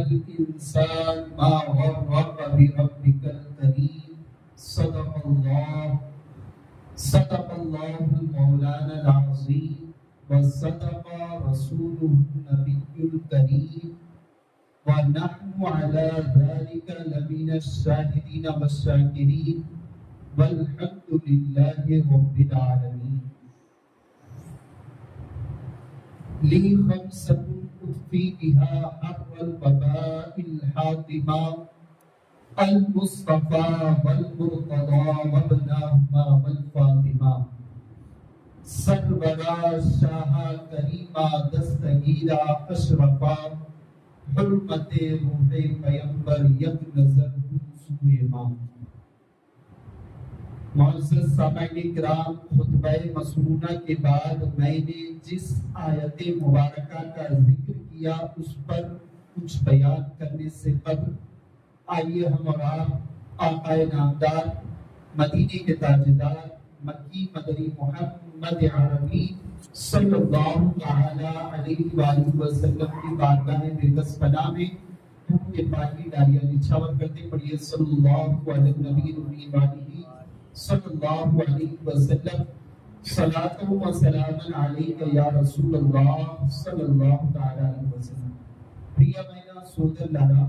الإنسان ما غرك بربك الكريم صدق الله مولانا العظيم وصدق رسوله النبي الكريم ونحن على ذلك لمن الشاهدين والشاكرين والحمد لله رب العالمين. لي خمسة أخفي بها حر الوباء الحاطمة المصطفى والمرتضى وابنهما والفاطمة سرورا شاہ کریمہ دستگیرہ اشرفا حرمت روح پیمبر یک نظر سوئے ماں. معزز سامعین کرام، خطبہ مسنونہ کے بعد میں نے جس آیت مبارکہ کا ذکر کیا اس پر کچھ بیان کرنے سے قبل آئیے ہم اور آپ آقا نامدار مدینے کے تاجدار مکی مدنی محمد عربی صلی اللہ علیہ وآلہ وسلم کی بارگاہ مقدس پناہ میں کے پاکی داریاں نچھاور کرتے پڑھیے صلی اللہ علیہ نبی وآلہ صلی اللہ علیہ وسلم. صلاۃ و سلام علیک یا رسول اللہ صلی اللہ علیہ وسلم. ప్రియమైన సోదరులారా,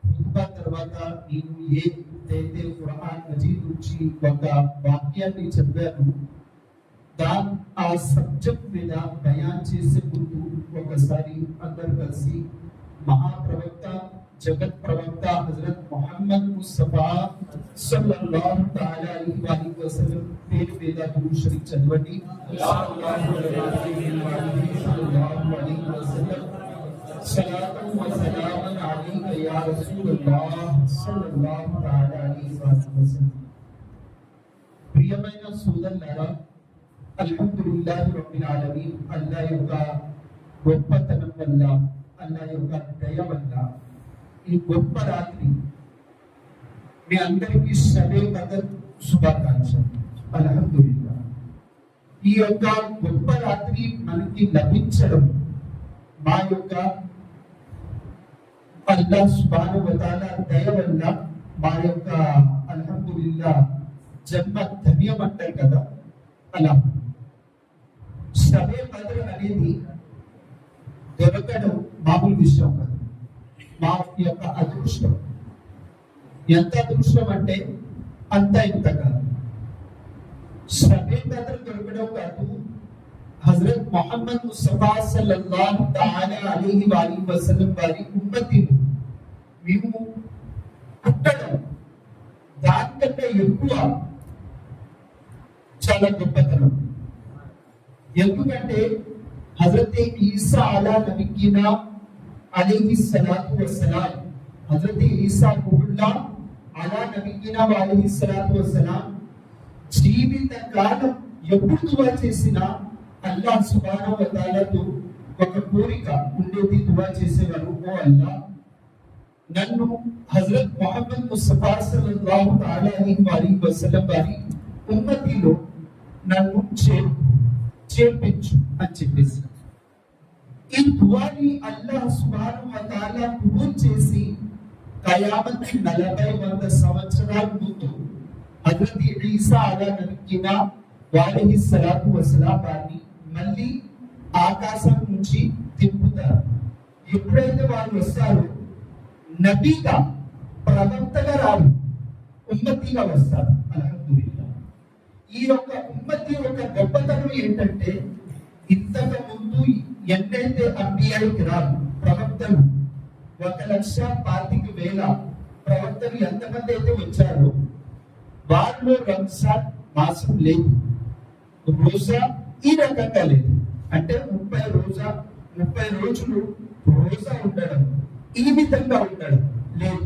ఖుత్బా తర్వాత నేను ఏదైతే ఖురాన్ మజీద్ నుంచి ఒక వాక్యాన్ని చెప్పాను ఆ సబ్జెక్ట్ మీద బయాన్ చేసే ముందు ఒకసారి అందరూ కలిసి మహాప్రవక్త జగత్ ప్రవక్త హజరత్ మొహమ్మద్ ముస్తఫా సల్లల్లాహు తఆలా అలైహి వసల్లం పేరు మీద దురూద్ షరీఫ్ చదవండి. సల్లల్లాహు అలైహి వసల్లం సలాతు వ సలామన్ అలైక యా రసూలల్లాహ్ సల్లల్లాహు తఆలా అలైహి వసల్లం. ప్రియమైన సోదరులారా, అల్హమ్దులిల్లాహి రబ్బిల్ ఆలమీన్. అల్లాహ్ యొక్క గొప్పతనం వల్ల, అల్లాహ్ యొక్క దయ వల్ల ఈ గొప్ప రాత్రి మీ అందరికీ షబే కదర్ శుభాకాంక్షలు. అల్హమ్దులిల్లాహ్, ఈ యొక్క గొప్ప రాత్రి మనకి లభించడం మా యొక్క అల్లాహ్ సుబ్హానహు వ తఆలా దయ వల్ల మా యొక్క అల్హమ్దులిల్లాహ్ జన్మ ధన్యం అంటారు కదా, అలా షబే కదర్ అనేది దొరకడం మామూలు విషయం కాదు. మా యొక్క అదృష్టం. ఎంత అదృష్టం అంటే అంత ఇంత కాదు. షబే కదర్ దొరకడం కాదు, హజరత్ మొహమ్మద్ ముస్తఫా సల్లల్లాహు తఆలా అలైహి వసల్లం వారి ఉమ్మతిని మేము పుట్టడం దానికంటే ఎక్కువ చాలా గొప్పతనం. ఎందుకంటే హజరత్ ఈసా అలా నబీనా అలైహి సలాతు వస్సలాం, హజరత్ ఈసా రూహుల్లాహ్ అలా నబీనా అలైహి సలాతు వస్సలాం జీవిత కాలం ఎప్పుడు దువా చేసినా అల్లాహ్ సుబ్హానహు వ తఆలాతో ఒక కోరిక ఉండేది. దువా చేసేవారు, ఓ అల్లాహ్, నన్ను హజరత్ మొహమ్మద్ ముస్తఫా సల్లల్లాహు అలైహి వసల్లం వారి ఉమ్మతిలో నన్ను చేర్పించు అని చెప్పేసి ఈ దువాని అల్లాహ్ సుబ్హానహు వ తఆలా కబూల్ చేసి ఖయామత్ 40 సంవత్సరాల ముందు హజరత్ ఈసా అలా నబీనా అలైహి సలాతు వస్సలాం వారిని మళ్ళీ ఆకాశం నుంచి తిప్పుతారు. ఎప్పుడైతే వారు వస్తారో నబీగా, ప్రవక్తగా రారు, ఉమ్మతిగా వస్తారు. అల్హమ్దులిల్లాహ్, ఈ యొక్క ఉమ్మతి యొక్క గొప్పతనం ఏంటంటే ఇంతకు ముందు ఎన్నైతే అంబియాకి రాదు ప్రవక్తలు 1,25,000 ప్రవక్తలు ఎంతమంది అయితే వచ్చారో వారిలో రంజాన్ మాసం లేదు, రోజా ఈ రకంగా లేదు. అంటే 30 రోజులు రోజా ఉండడం, ఈ విధంగా ఉండడం లేదు.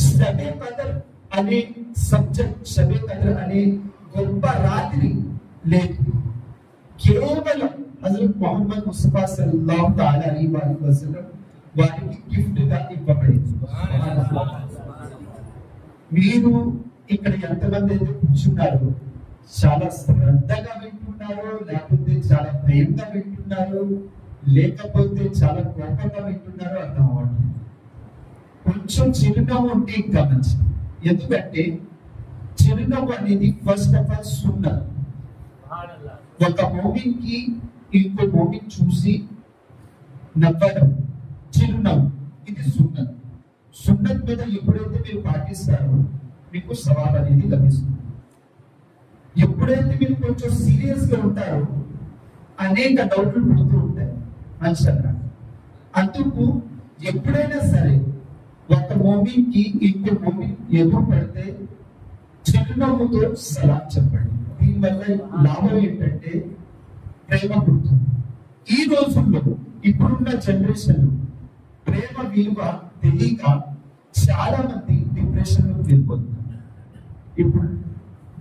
షబే కదర్ అనే సబ్జెక్ట్, షబే కదర్ అనే గొప్ప రాత్రి లేదు. కేవలం హజరత్ మొహమ్మద్ ముస్తఫా సల్లల్లాహు తఆలా అలైహి వసల్లం వారికి గిఫ్ట్ గా ఇవ్వబడింది. మీరు ఇక్కడ ఎంతమంది అయితే కూర్చున్నారు, చాలా శ్రద్ధగా వింటున్నారు, లేకపోతే చాలా భయంగా వింటున్నారు, లేకపోతే చాలా కోపంగా వింటున్నారు అర్థం అవ్వట్లేదు. కొంచెం చిరునవ్వు ఉంటే ఇంకా మంచిది. ఎందుకంటే చిరునవ్వు అనేది ఫస్ట్ ఆఫ్ ఆల్ సున్నత్. ఒక మోమిన్ కి ఇంకో మోమిన్ చూసి నవ్వడం, చిరునవ్వు, ఇది సున్నత్. సున్నత్ మీద ఎప్పుడైతే మీరు పాటిస్తారో మీకు సవాల్ అనేది లభిస్తుంది. ఎప్పుడైతే మీరు కొంచెం సీరియస్ గా ఉంటారో అనేక డౌట్లు పుడుతూ ఉంటాయి మనుషులు. అందుకు ఎప్పుడైనా సరే ఒక మోమిన్ కి ఇంకో మోమిన్ ఎదురు పడితే చిరునవ్వుతో సలాం చెప్పండి. దీనివల్ల లాభం ఏంటంటే ప్రేమ పుడుతుంది. ఈ రోజుల్లో ఇప్పుడున్న జనరేషన్ ప్రేమ విలువ తెలియక చాలా మంది డిప్రెషన్ లోకి వెళ్ళిపోతున్నారు. ఇప్పుడు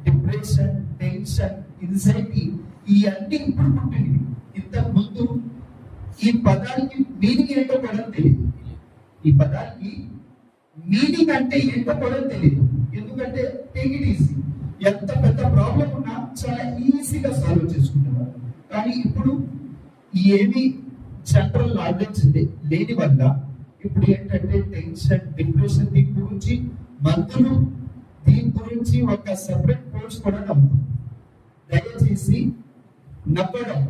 డిప్రెషన్, టెన్షన్, ఇన్సైటీ ఇవన్నీ ఇప్పుడు పుట్టినవి. ఇంతకు ముందు ఈ పదానికి మీనింగ్ ఏంటో కూడా తెలియదు. ఈ పదానికి మీనింగ్ అంటే ఏంటో కూడా తెలియదు. ఎందుకంటే టేక్ ఇట్ ఈజీ, ఎంత పెద్ద ప్రాబ్లం ఉన్నా చాలా ఈజీగా సాల్వ్ చేసుకుంటున్నారు. కానీ ఇప్పుడు ఏమి జనరల్ నాలెడ్జ్ లేని వల్ల ఇప్పుడు ఏంటంటే టెన్షన్, డిప్రెషన్, దీని గురించి మందులు, దీని గురించి ఒక సెపరేట్ కోర్స్ కూడా నమ్ముతుంది. దయచేసి నవ్వడం,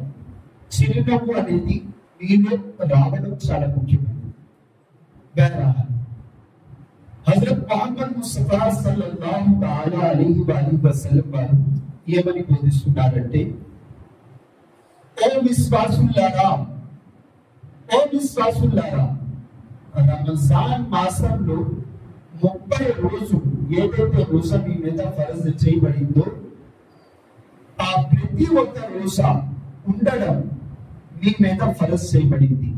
చిరునవ్వు అనేది మీలో రావడం చాలా ముఖ్యమైనది. హజరత్ ముహమ్మద్ ముస్తఫా సల్లల్లాహు తఆలా అలైహి వసల్లం వారు ఏమని బోధిస్తున్నారంటే, ఓ విశ్వాసులారా, ఓ విశ్వాసులారా, రంజాన్ మాసంలో 30 రోజులు ఏదైతే రోజా మీ మీద ఫరజ్ చేయబడిందో ఆ ప్రతి ఒక్క రోజా ఉండడం మీ మీద ఫరజ్ చేయబడింది.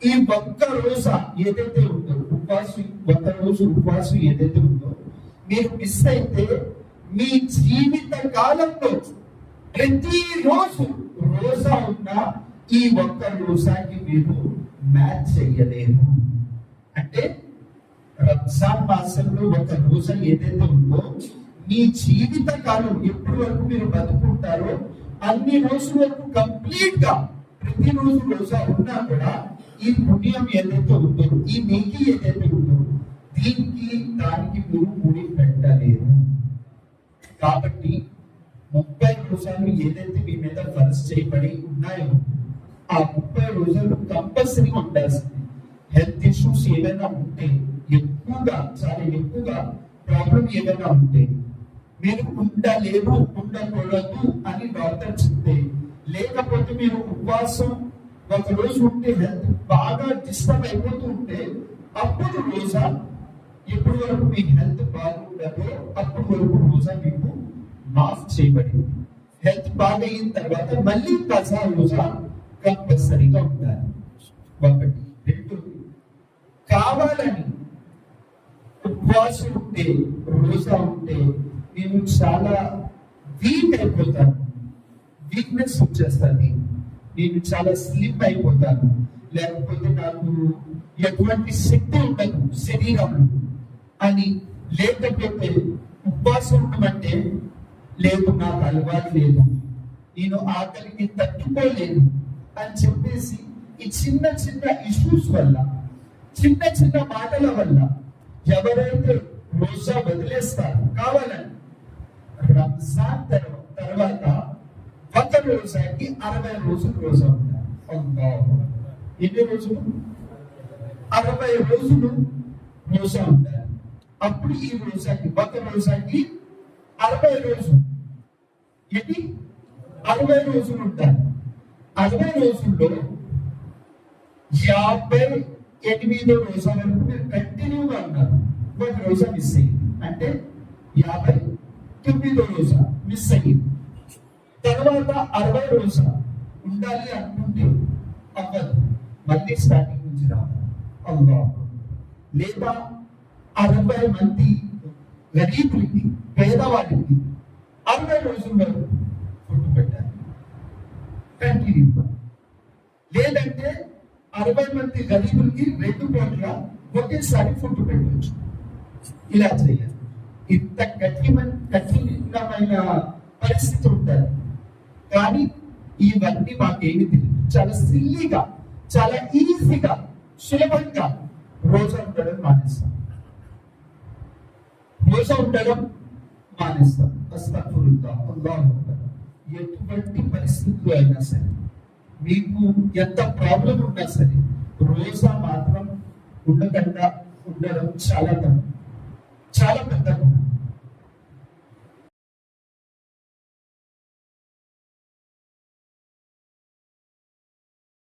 ఈ ఒక్క రోజా ఏదైతే ఉందో ఒక్క రోజు ఉపవాసం ఏదైతే ఉందో మీరు మిస్ అయితే మీ జీవిత కాలంలో ప్రతి రోజు రోజా ఉన్న ఈ ఒక్క రోజాకి మీరు మ్యాచ్ చెయ్యలేరు. అంటే రంజాన్ మాసంలో ఒక రోజు ఏదైతే ఉందో మీ జీవిత కాలం ఎప్పటి వరకు మీరు బతుకుంటారో అన్ని రోజుల వరకు కంప్లీట్ గా ప్రతి రోజు రోజా ఉన్నా కూడా ఈ పుణ్యం ఏదైతే ఉందో, ఈ నెయ్యి ఏదైతే ఉందో దీనికి దానికి మీరు ముడి పెట్టలేరు. కాబట్టి 30 రోజులు ఏదైతే మీ మీద ఫరజ్ చేయబడి ఉన్నాయో ఆ 30 రోజులు కంపల్సరీగా ఉండాల్సింది. హెల్త్ ఇష్యూస్ ఏదైనా ఉంటే, ఎక్కువగా చాలా ఎక్కువగా ప్రాబ్లం ఏదైనా ఉంటే మీరు ఉండలేరు, ఉండకూడదు అని డాక్టర్ చెప్తే, లేకపోతే మీరు ఉపవాసం ఒక రోజు ఉంటే హెల్త్ బాగా డిస్టర్బ్ అయిపోతూ ఉంటే అప్పుడు రోజా, ఎప్పటి వరకు మీ హెల్త్ బాగుండదో అప్పటి వరకు రోజా మీకు మాఫ్ చేయబడింది. హెల్త్ బాగయిన తర్వాత మళ్ళీ కజా రోజా కంపల్సరీగా ఉండాలి. ఒకటి. రెండు, కావాలని ఉపవాసం ఉంటే, రోజా ఉంటే నేను చాలా వీక్ అయిపోతాను, వీక్నెస్ వచ్చేస్తుంది, నేను చాలా స్లిప్ అయిపోతాను, లేకపోతే నాకు ఎటువంటి శక్తి ఉండదు శరీరంలో అని, లేకపోతే ఉపవాసం ఉండమంటే లేదు నాకు అలవాటు లేదు, నేను ఆకలికి తట్టుకోలేను అని చెప్పేసి ఈ చిన్న చిన్న ఇష్యూస్ వల్ల, చిన్న చిన్న మాటల వల్ల ఎవరైతే రోజా వదిలేస్తారు కావాలని, రంజాన్ తర్వాత ఒక రోజాకి 60 రోజులు రోజా ఉంటారు. ఎన్ని రోజులు? 60 రోజులు రోజా ఉంటారు. అప్పుడు ఈ రోజాకి ఒక రోజాకి 60 రోజులు, ఇది 60 రోజులు ఉంటారు. 60 రోజుల్లో 58వ రోజా వరకు మీరు కంటిన్యూగా ఉన్నారు. ఒక రోజా మిస్ అయ్యింది అంటే 59వ రోజా మిస్ అయ్యింది. తర్వాత 60 రోజా ఉండాలి అనుకుంటే అవ్వదు, మళ్ళీ స్టార్టింగ్ నుంచి రావాలి. అల్లాహ్. లేదా 60 మంది గరీబులకి, పేదవాడికి 60 రోజుల వరకు ఫుడ్ పెట్టాలి కంటిన్యూగా. లేదంటే 60 మంది గరీబులకి 2 పూట్ల ఒకేసారి ఫుడ్ పెట్టవచ్చు. ఇలా చేయాలి. ఇంత కఠినమైన పరిస్థితి ఉంటుంది. కానీ ఇవన్నీ మాకేమి తెలియదు. చాలా సిల్లీగా, చాలా ఈజీగా, సులభంగా రోజా ఉండడం మానేస్తాం, రోజా ఉండడం మానేస్తాం. అస్తగ్ఫిరుల్లాహ్, అల్లాహు అక్బర్. ఎటువంటి పరిస్థితులు అయినా సరే, మీకు ఎంత ప్రాబ్లం ఉన్నా సరే, రోజా మాత్రం ఉండకుండా ఉండడం చాలా తప్పు, చాలా పెద్ద గుణం.